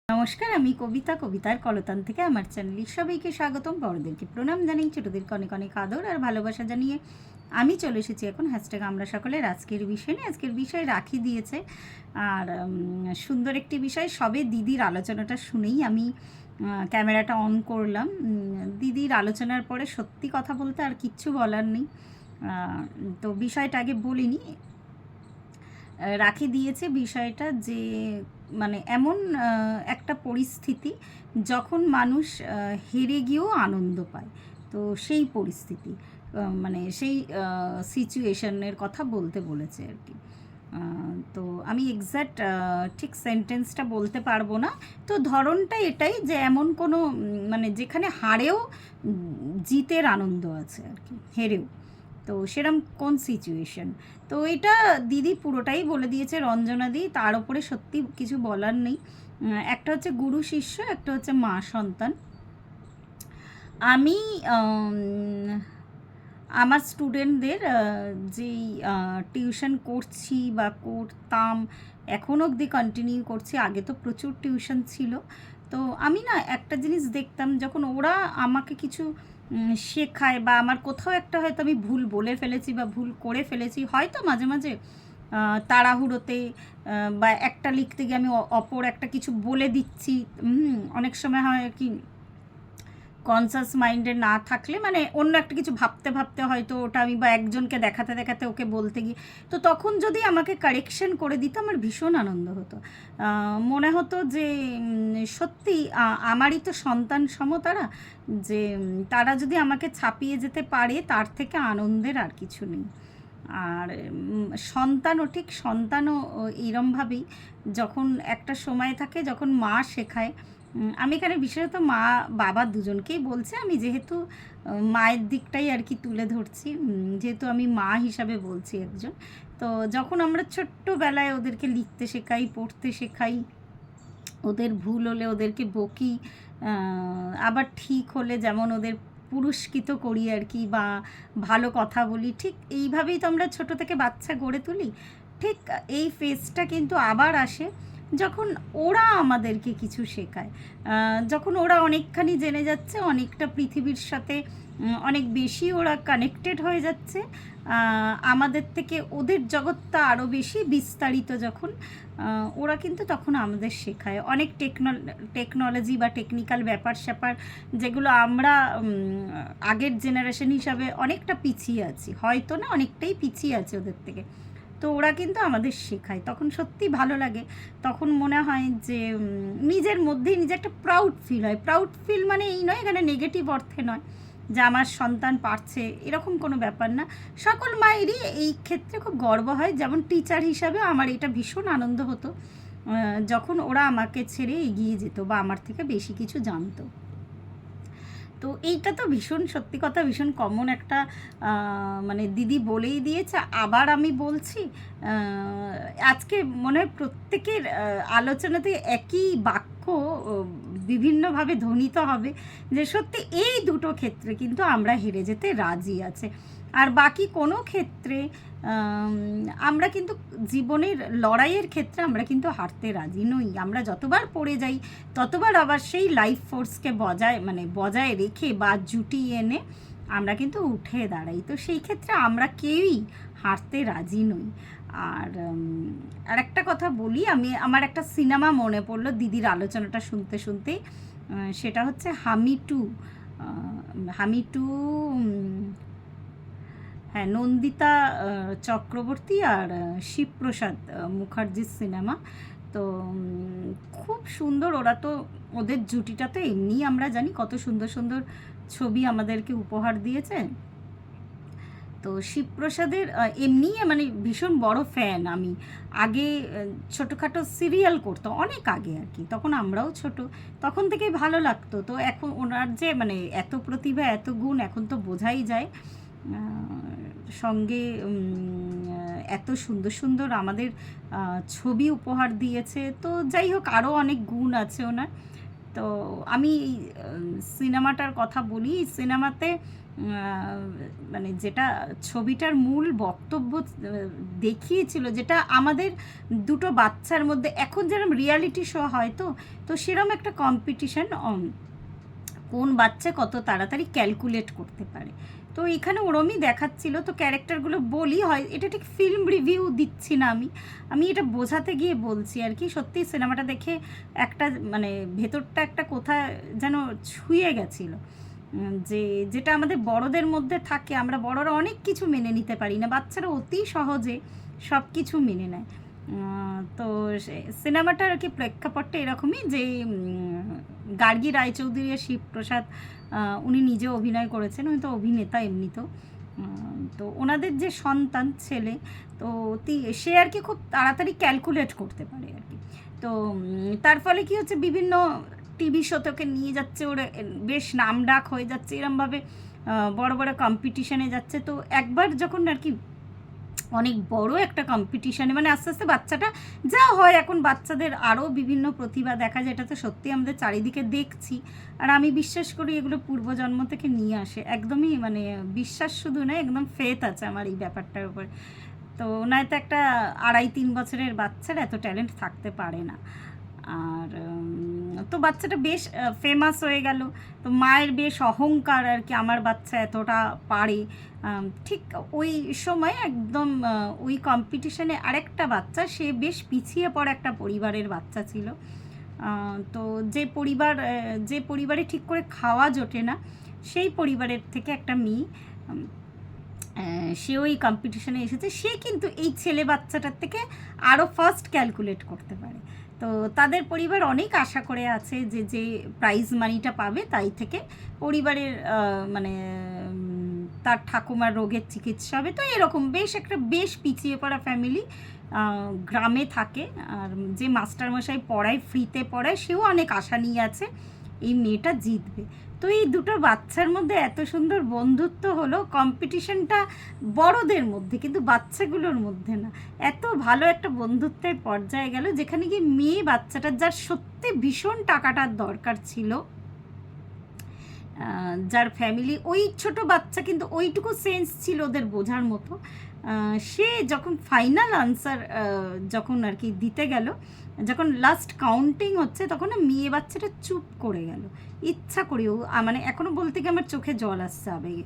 নমস্কার, আমি কবিতা, কবিতার কলতান থেকে আমার চ্যানেলে সবাইকে স্বাগতম। বড়দেরকে প্রণাম জানিয়ে ছোটোদেরকে অনেক অনেক আদর আর ভালোবাসা জানিয়ে আমি চলে এসেছি এখন হ্যাশট্যাগ আমরা সকলের আজকের বিষয় নিয়ে। আজকের বিষয় রাখি দিয়েছে, আর সুন্দর একটি বিষয়। সবে দিদির আলোচনাটা শুনেই আমি ক্যামেরাটা অন করলাম। দিদির আলোচনার পরে সত্যি কথা বলতে আর কিচ্ছু বলার নেই। তো বিষয়টা আগে বলিনি। রাখি দিয়েছে বিষয়টা যে মানে এমন একটা পরিস্থিতি যখন মানুষ হেরে গিয়েও আনন্দ পায়। তো সেই পরিস্থিতি মানে সেই সিচুয়েশনের কথা বলতে বলেছে আর কি। তো আমি এক্স্যাক্ট ঠিক সেন্টেন্সটা বলতে পারবো না। তো ধরনটা এটাই যে এমন কোনো মানে যেখানে হারেও জিতের আনন্দ আছে আর কি, হেরেও। তো সেরম কোন সিচুয়েশন, তো এটা দিদি পুরোটাই বলে দিয়েছে, রঞ্জনা দি। তার উপরে সত্যি কিছু বলার নেই। একটা হচ্ছে গুরু শিষ্য, একটা হচ্ছে মা সন্তান। আমি আমার স্টুডেন্টদের যেই টিউশন করছি বা করতাম, এখন অবধি কন্টিনিউ করছি। আগে তো প্রচুর টিউশন ছিল। তো আমি না একটা জিনিস দেখতাম, যখন ওরা আমাকে কিছু শেখায় বা আমার কোথাও একটা হয়তো আমি ভুল বলে ফেলেছি বা ভুল করে ফেলেছি, হয়তো মাঝে মাঝে তাড়াহুড়োতে বা একটা লিখতে গিয়ে আমি অপর একটা কিছু বলে দিচ্ছি। অনেক সময় হয় কি, কনসাস মাইন্ডে না থাকলে মানে অন্য একটা কিছু ভাবতে ভাবতে হয়তো ওটা আমি বা একজনকে দেখাতে দেখাতে ওকে বলতে গিয়ে, তো তখন যদি আমাকে কারেকশন করে দিত আমার ভীষণ আনন্দ হতো। মনে হতো যে সত্যি আমারই তো সন্তান সম তারা, যে তারা যদি আমাকে ছাপিয়ে যেতে পারে তার থেকে আনন্দের আর কিছু নেই। আর সন্তানও ঠিক, সন্তানও এইরমভাবেই যখন একটা সময় থাকে যখন মা শেখায়। আমি এখানে বিশেষত মা বাবা দুজনকেই বলছি, আমি যেহেতু মায়ের দিকটাই আর কি তুলে ধরছি, যেহেতু আমি মা হিসাবে বলছি একজন। তো যখন আমরা ছোট্টবেলায় ওদেরকে লিখতে শেখাই, পড়তে শেখাই, ওদের ভুল হলে ওদেরকে বকি, আবার ঠিক হলে যেমন ওদের পুরস্কৃত করি আর কি, বা ভালো কথা বলি, ঠিক এইভাবেই তো আমরা ছোটো থেকে বাচ্চা গড়ে তুলি। ঠিক এই ফেজটা কিন্তু আবার আসে যখন ওরা আমাদেরকে কিছু শেখায়, যখন ওরা অনেকখানি জেনে যাচ্ছে, অনেকটা পৃথিবীর সাথে অনেক বেশি ওরা কানেক্টেড হয়ে যাচ্ছে আমাদের থেকে, ওদের জগৎটা আরও বেশি বিস্তারিত যখন, ওরা কিন্তু তখন আমাদের শেখায় অনেক টেকনোলজি বা টেকনিক্যাল ব্যাপার স্যাপার, যেগুলো আমরা আগের জেনারেশন হিসাবে অনেকটা পিছিয়ে আছি, হয়তো না অনেকটাই পিছিয়ে আছে ওদের থেকে। তো ওরা কিন্তু আমাদের শেখায়, তখন সত্যি ভালো লাগে। তখন মনে হয় যে নিজের মধ্যেই নিজে একটা প্রাউড ফিল হয়। প্রাউড ফিল মানে এই নয়, এখানে নেগেটিভ অর্থে নয় যে আমার সন্তান পারছে, এরকম কোনো ব্যাপার না। সকল মায়েরই এই ক্ষেত্রে খুব গর্ব হয়। যেমন টিচার হিসাবে আমার এটা ভীষণ আনন্দ হতো যখন ওরা আমাকে ছেড়ে এগিয়ে যেত বা আমার থেকে বেশি কিছু জানতো। তো এইটা তো ভীষণ সত্যি কথা, ভীষণ কমন একটা মানে দিদি বলেই দিয়েছে, আবার আমি বলছি। আজকে মনে হয় প্রত্যেকের আলোচনাতে একই বাক্য বিভিন্নভাবে ধ্বনিত হবে যে সত্যি এই দুটো ক্ষেত্রে কিন্তু আমরা হেরে যেতে রাজি আছে। আর বাকি কোনো ক্ষেত্রে আমরা কিন্তু জীবনের লড়াইয়ের ক্ষেত্রে আমরা কিন্তু হারতে রাজি নই। আমরা যতবার পড়ে যাই ততবার আবার সেই লাইফ ফোর্সকে বজায় রেখে বা জুটিয়ে এনে আমরা কিন্তু উঠে দাঁড়াই। তো সেই ক্ষেত্রে আমরা কেউই হারতে রাজি নই। আর একটা কথা বলি, আমার একটা সিনেমা মনে পড়লো দিদির আলোচনাটা শুনতে শুনতে। সেটা হচ্ছে হামি টু। হামি টু, হ্যাঁ, নন্দিতা চক্রবর্তী আর শিবপ্রসাদ মুখার্জির সিনেমা। তো খুব সুন্দর। ওরা তো, ওদের জুটিটা তো এমনিই আমরা জানি কত সুন্দর সুন্দর ছবি আমাদেরকে উপহার দিয়েছে। তো শিবপ্রসাদের এমনিই মানে ভীষণ বড় ফ্যান আমি। আগে ছোটোখাটো সিরিয়াল করতো অনেক আগে আর কি, তখন আমরাও ছোট, তখন থেকেই ভালো লাগতো। তো এখন ওনার যে মানে এত প্রতিভা, এত গুণ এখন তো বোঝাই যায়। সঙ্গে এত সুন্দর সুন্দর আমাদের ছবি উপহার দিয়েছে। তো যাই হোক, আরও অনেক গুণ আছে ওনার। তো আমি এই সিনেমাটার কথা বলি। এই সিনেমাতে মানে যেটা ছবিটার মূল বক্তব্য দেখিয়েছিল, যেটা আমাদের দুটো বাচ্চার মধ্যে এখন যেরকম রিয়ালিটি শো হয়, তো সেরকম একটা কম্পিটিশন, কোন বাচ্চা কত তাড়াতাড়ি ক্যালকুলেট করতে পারে। তো এখানে ওরমই দেখাচ্ছিল। তো ক্যারেক্টারগুলো বলি হয়, এটা ঠিক ফিল্ম রিভিউ দিচ্ছি না, আমি এটা বোঝাতে গিয়ে বলছি আর কি। সত্যি সিনেমাটা দেখে একটা মানে ভেতরটা একটা কোথায় যেন ছুঁয়ে গেছিলো, যে যেটা আমাদের বড়দের মধ্যে থাকে, আমরা বড়রা অনেক কিছু মেনে নিতে পারি না, বাচ্চারা অতি সহজে সব কিছু মেনে নেয়। তো সিনেমাটার আর কি প্রেক্ষাপটটা এরকমই যে গার্গী রায়চৌধুরী আর শিবপ্রসাদ, উনি নিজে অভিনয় করেছেন, উনি তো অভিনেতা এমনিতেও। তো ওনাদের যে সন্তান ছেলে, তো সে আর কি খুব তাড়াতাড়ি ক্যালকুলেট করতে পারে আর কি। তো তার ফলে কি হচ্ছে, বিভিন্ন টিভি শো তোকে নিয়ে যাচ্ছে, ওর বেশ নামডাক হয়ে যাচ্ছে, এরমভাবে বড় বড় কম্পিটিশানে যাচ্ছে। তো একবার যখন আর কি অনেক বড় একটা কম্পিটিশানে, মানে আস্তে আস্তে বাচ্চাটা যা হয় এখন, বাচ্চাদের আরও বিভিন্ন প্রতিভা দেখা যায়, এটা তো সত্যি আমাদের চারিদিকে দেখছি। আর আমি বিশ্বাস করি এগুলো পূর্বজন্ম থেকে নিয়ে আসে, একদমই মানে বিশ্বাস শুধু নয়, একদম ফেথ আছে আমার এই ব্যাপারটার উপরে। তো নয়তো একটা 2.5-3 বছরের বাচ্চার এত ট্যালেন্ট থাকতে পারে না। আর তো বাচ্চাটা বেশ ফেমাস হয়ে গেল। তো মায়ের বেশ অহংকার আর কি, আমার বাচ্চা এতটা পারে। ঠিক ওই সময় একদম ওই কম্পিটিশানে আরেকটা বাচ্চা, সে বেশ পিছিয়ে পড়া একটা পরিবারের বাচ্চা ছিল। তো যে পরিবারে ঠিক করে খাওয়া জোটে না, সেই পরিবারের থেকে একটা মেয়ে, সে ওই কম্পিটিশানে এসেছে। সে কিন্তু এই ছেলে বাচ্চাটার থেকে আরও ফার্স্ট ক্যালকুলেট করতে পারে। তো তাদের পরিবার অনেক আশা করে আছে যে প্রাইজ মানিটা পাবে, তাই থেকে পরিবারের মানে তার ঠাকুমার রোগের চিকিৎসা হবে। তো এরকম বেশ পিছিয়ে পড়া ফ্যামিলি, গ্রামে থাকে। আর যে মাস্টারমশাই পড়ায়, ফ্রিতে পড়ায়, সেও অনেক আশা নিয়ে আছে এই মেয়েটা জিতবে। তো এই দুটো বাচ্চার মধ্যে এত সুন্দর বন্ধুত্ব হলো, কম্পিটিশনটা বড়দের মধ্যে কিন্তু বাচ্চাগুলোর মধ্যে না, এত ভালো একটা বন্ধুত্বের পর্যায়ে গেল, যেখানে গিয়ে মেয়ে বাচ্চাটার, যার সত্যি ভীষণ টাকাটার দরকার ছিল, যার ফ্যামিলি, ওই ছোট বাচ্চা কিন্তু ওইটুকু সেন্স ছিল ওদের বোঝার মতো, সে যখন ফাইনাল আনসার যখন আর কি দিতে গেল, যখন লাস্ট কাউন্টিং হচ্ছে, তখন না মেয়ে বাচ্চাটা চুপ করে গেল ইচ্ছা করেও, মানে এখনও বলতে গিয়ে আমার চোখে জল আসছে আবেগে।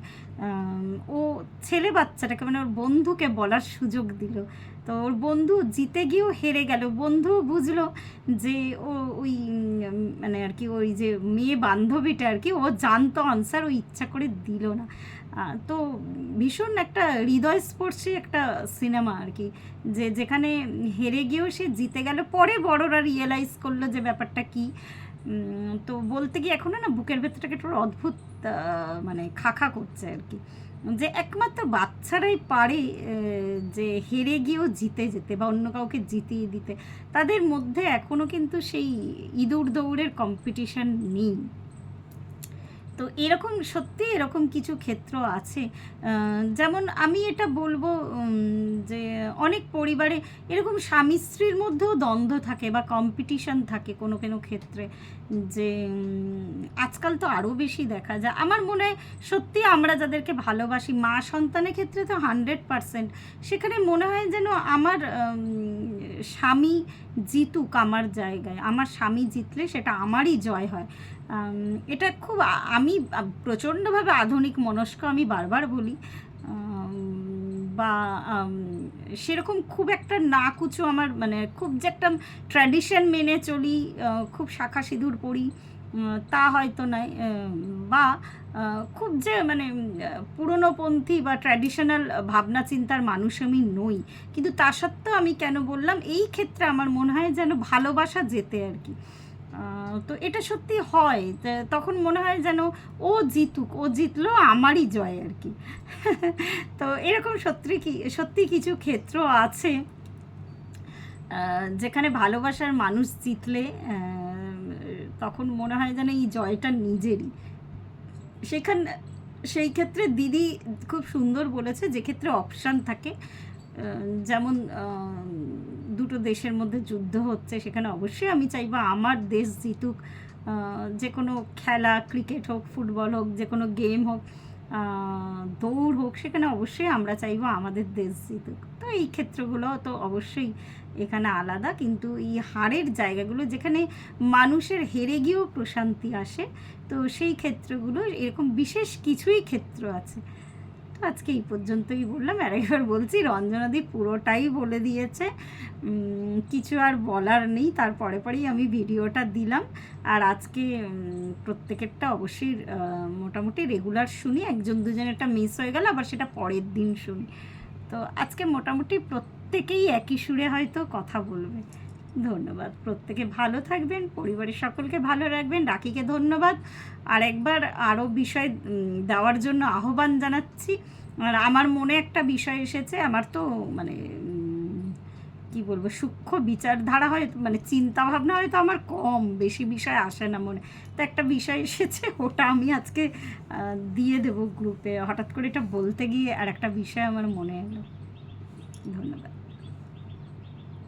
ও ছেলে বাচ্চাটাকে, মানে ওর বন্ধুকে বলার সুযোগ দিল। তো ওর বন্ধু জিতে গিয়েও হেরে গেল। বন্ধু বুঝলো যে ও ওই মানে আর কি ওই যে মেয়ে বান্ধবীটা আর কি, ও জানতো আনসার, ও ইচ্ছা করে দিল না। তো ভীষণ একটা হৃদয়স্পর্শী একটা সিনেমা আর কি, যেখানে হেরে গিয়েও সে জিতে গেল। পরে বড়রা রিয়েলাইজ করলো যে ব্যাপারটা কী। তো বলতে গিয়ে এখনও না বুকের ভেতরটাকে একটু অদ্ভুত মানে খাখা করছে আর কি, যে একমাত্র বাচ্চারাই পারে যে হেরে গিয়েও জিতে যেতে, বা অন্য কাউকে জিতিয়ে দিতে। তাদের মধ্যে এখনও কিন্তু সেই ইঁদুর দৌড়ের কম্পিটিশান নেই। তো এরকম সত্যি এরকম কিছু ক্ষেত্র আছে। যেমন আমি এটা বলবো যে অনেক পরিবারে এরকম স্বামী স্ত্রীর মধ্যেও দ্বন্দ্ব থাকে বা কম্পিটিশন থাকে কোনো কোনো ক্ষেত্রে, যে আজকাল তো আরও বেশি দেখা যায়। আমার মনে হয় সত্যি আমরা যাদেরকে ভালোবাসি, মা সন্তানের ক্ষেত্রে তো 100%, সেখানে মনে হয় যেন আমার স্বামী জিতুক আমার জায়গায়, আমার স্বামী জিতলে সেটা আমারই জয় হয়। এটা খুব, আমি প্রচণ্ডভাবে আধুনিক মনস্ক, আমি বারবার বলি, বা সেরকম খুব একটা না কুচো আমার, মানে খুব যে একটা ট্র্যাডিশন মেনে চলি, খুব শাখা সিঁদুর পরি, তা হয়তো নয়, বা খুব যে মানে পুরনোপন্থী বা ট্র্যাডিশনাল ভাবনা চিন্তার মানুষ আমি নই। কিন্তু তা সত্ত্বেও আমি কেন বললাম, এই ক্ষেত্রে আমার মনে হয় যেন ভালোবাসা যেতে আর কি। তো এটা সত্যি হয়, তখন মনে হয় যেন ও জিতুক, ও জিতলো আমারই জয় আর কি। তো এরকম সত্যি কিছু ক্ষেত্র আছে যেখানে ভালোবাসার মানুষ জিতলে তখন মনে হয় যেন এই জয়টা নিজেরই। সেই ক্ষেত্রে দিদি খুব সুন্দর বলেছে, যে ক্ষেত্রে অপশান থাকে, যেমন দুটো দেশের মধ্যে যুদ্ধ হচ্ছে, সেখানে অবশ্যই আমি চাইবো আমার দেশ জিতুক। যে কোনো খেলা, ক্রিকেট হোক, ফুটবল হোক, যে কোনো গেম হোক, দৌড় হোক, সেখানে অবশ্যই আমরা চাইবো আমাদের দেশ জিতুক। তো এই ক্ষেত্রগুলো তো অবশ্যই এখানে আলাদা, কিন্তু এই হারের জায়গাগুলো যেখানে মানুষের হেরে গিয়েও প্রশান্তি আসে, তো সেই ক্ষেত্রগুলো এরকম বিশেষ কিছুই ক্ষেত্র আছে। তো আজকে এই পর্যন্তই বললাম, আর একবার বলছি রঞ্জনাদি পুরোটাই বলে দিয়েছে, কিছু আর বলার নেই। তারপরে পরেই আমি ভিডিওটা দিলাম। আর আজকে প্রত্যেকেরটা অবশ্যই মোটামুটি রেগুলার শুনি, একজন দুজনেরটা মিস হয়ে গেল আবার সেটা পরের দিন শুনি। তো আজকে মোটামুটি প্রত্যেকেই একই সুরে হয়তো কথা বলবে। ধন্যবাদ, প্রত্যেকে ভালো থাকবেন, পরিবারের সকলকে ভালো রাখবেন। রাখিকে ধন্যবাদ আর একবার আরও বিষয় দেওয়ার জন্য আহ্বান জানাচ্ছি। আর আমার মনে একটা বিষয় এসেছে, আমার তো মানে কি বলবো, সূক্ষ্ম বিচারধারা হয়, মানে চিন্তা ভাবনা হয়তো আমার কম, বেশি বিষয় আসে না মনে। তো একটা বিষয় এসেছে, ওটা আমি আজকে দিয়ে দেবো গ্রুপে। হঠাৎ করে এটা বলতে গিয়ে আর একটা বিষয় আমার মনে এলো। ধন্যবাদ।